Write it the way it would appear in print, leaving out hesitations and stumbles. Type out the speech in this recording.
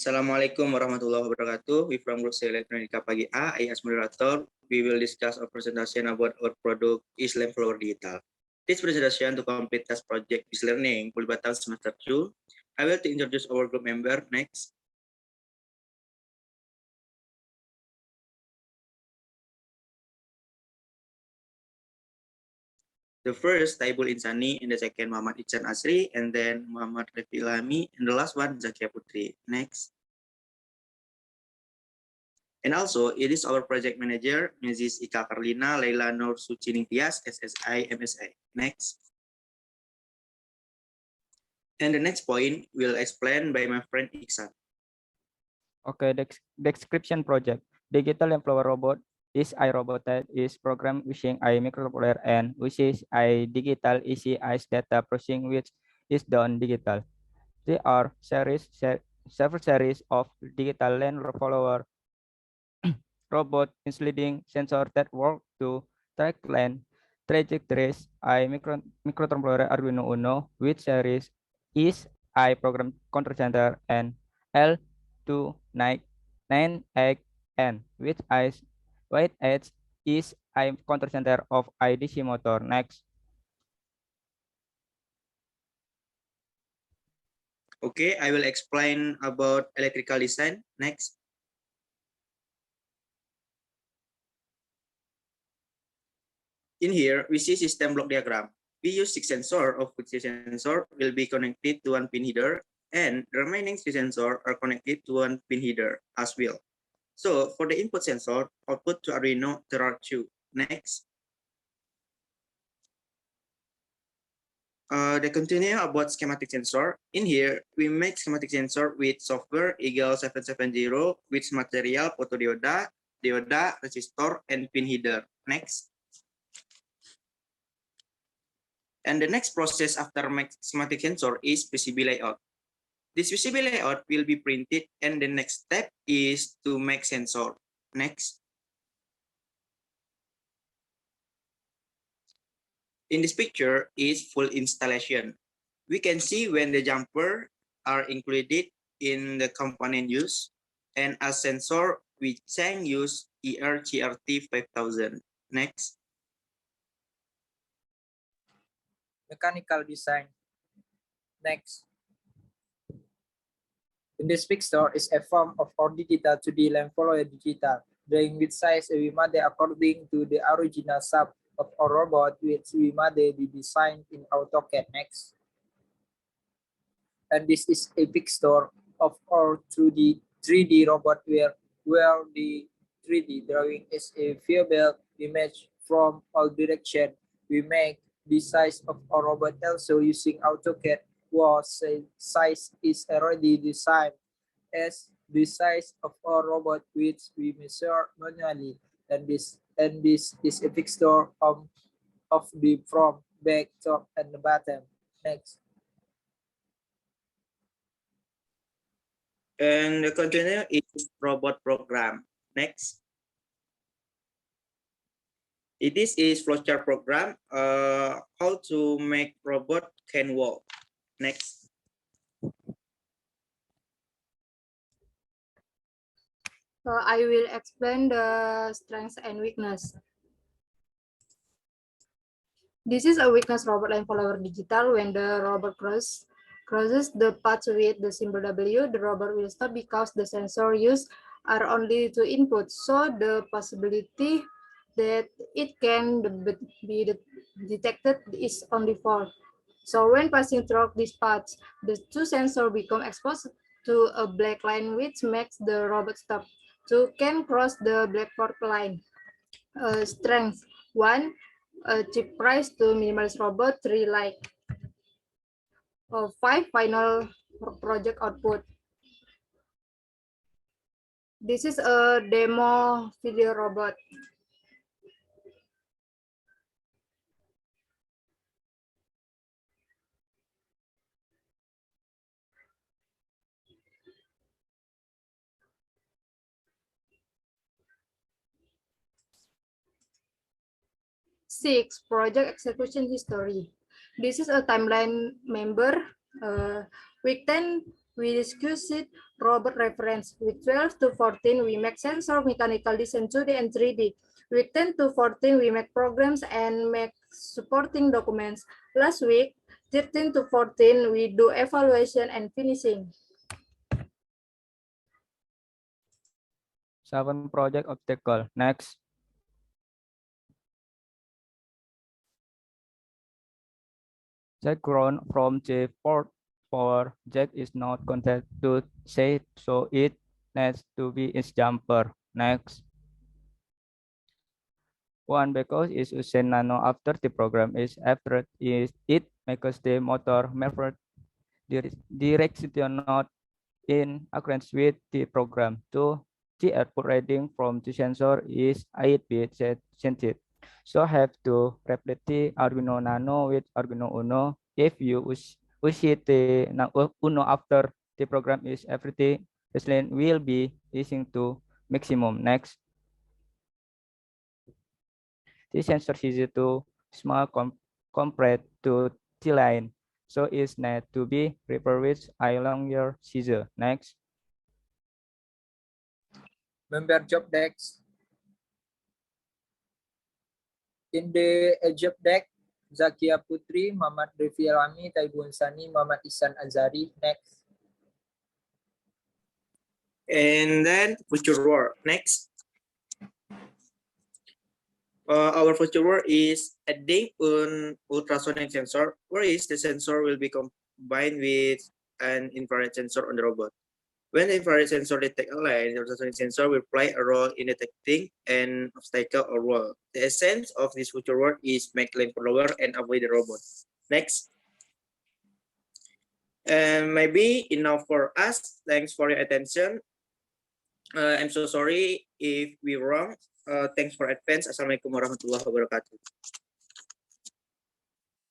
Assalamualaikum warahmatullahi wabarakatuh. We from Grup Elektronika Pagi A, I as moderator, we will discuss a presentation about our product Islam Flower Digital. This presentation to complete task project is learning Pulbatan semester 2. I will to introduce our group member next. The first, Taibul Insani, and the second, Muhammad Ican Asri, and then Muhammad Refi Ilhami, and the last one, Zakia Putri. Next. And also, it is our project manager, Mrs. Ika Karlina, Leila Nur Suci Ningtyas, SSI, MSA. Next. And the next point will explain by my friend Iksan. Okay, the description project. Digital Employer Robot is iRobot that is programmed using microcontroller and uses digital easy eyes data processing which is done digital. There are several series of digital land follower robot including sensor that work to track land trajectories. Microcontroller Arduino Uno which series is program control center and L298N which is white edge is control center of IDC motor. Next. Okay, I will explain about electrical design. Next. In here, we see system block diagram. We use 6 sensors, of which 6 sensor will be connected to one pin header, and the remaining 3 sensors are connected to one pin header as well. So for the input sensor, output to Arduino, there are 2. Next. The continue about schematic sensor. In here, we make schematic sensor with software Eagle 770 with material photodioda, dioda, resistor, and pin header. Next. And the next process after schematic sensor is PCB layout. This PCB layout will be printed, and the next step is to make sensor. Next. In this picture is full installation. We can see when the jumper are included in the component use, and as sensor, we can use ERGRT 5000. Next. Mechanical design. Next. In this picture is a form of our digital to the Lamfollower digital, drawing with size we made according to the original shape of our robot, which we made the design in AutoCAD. Next. And this is a picture of our 3D robot where the 3D drawing is a viewable image from all direction. We make the size of our robot also using AutoCAD was size is already designed as the size of our robot which we measure manually, and this is a picture of the front, back, top, and the bottom. Next. And the continue is robot program. Next. This is flowchart program, how to make robot can walk. Next. I will explain the strengths and weakness. This is a weakness robot Lamfollower digital. When the robot crosses the path with the symbol W, the robot will stop because the sensor used are only 2 inputs. So the possibility that it can be detected is only 4. So when passing through this path, the 2 sensors become exposed to a black line, which makes the robot stop. 2 can cross the black fork line. Strength 1, cheap price to minimalist robot. 3, like 5, final project output. This is a demo video robot. Six, project execution history. This is a timeline member. Week 10, We discussed robot reference. Week 12 to 14, we make sensor mechanical design 2D and 3D. Week 10 to 14, we make programs and make supporting documents. Last week, 13 to 14, we do evaluation and finishing. 7 project obstacle. Next. Jack grown from the port for Jack is not content to say so it needs to be its jumper. Next. One because is Usain Nano after the program is after is it makes the motor maneuver direction not in accordance with the program. Two, the output reading from the sensor is 8-bit sensitive. So have to replace the Arduino Nano with Arduino Uno. If you use the Uno after the program is everything, this line will be using to maximum. Next. The sensor is too small compared to the line, so it's need to be refurbished along your scissor. Next. Member job decks. In the job deck, Zakia Putri, Muhammad Rifi Alami, Taibun Sani, Muhammad Ihsan Azari. Next. And then future work. Next. Our future work is adding an ultrasonic sensor, whereas the sensor will be combined with an infrared sensor on the robot. When the infrared sensor detects a line, the ultrasonic sensor will play a role in detecting an obstacle or wall. The essence of this future work is make lane follower and avoid the robot. Next. And maybe enough for us. Thanks for your attention. I'm so sorry if we wrong. Thanks for advance. Assalamualaikum warahmatullahi wabarakatuh.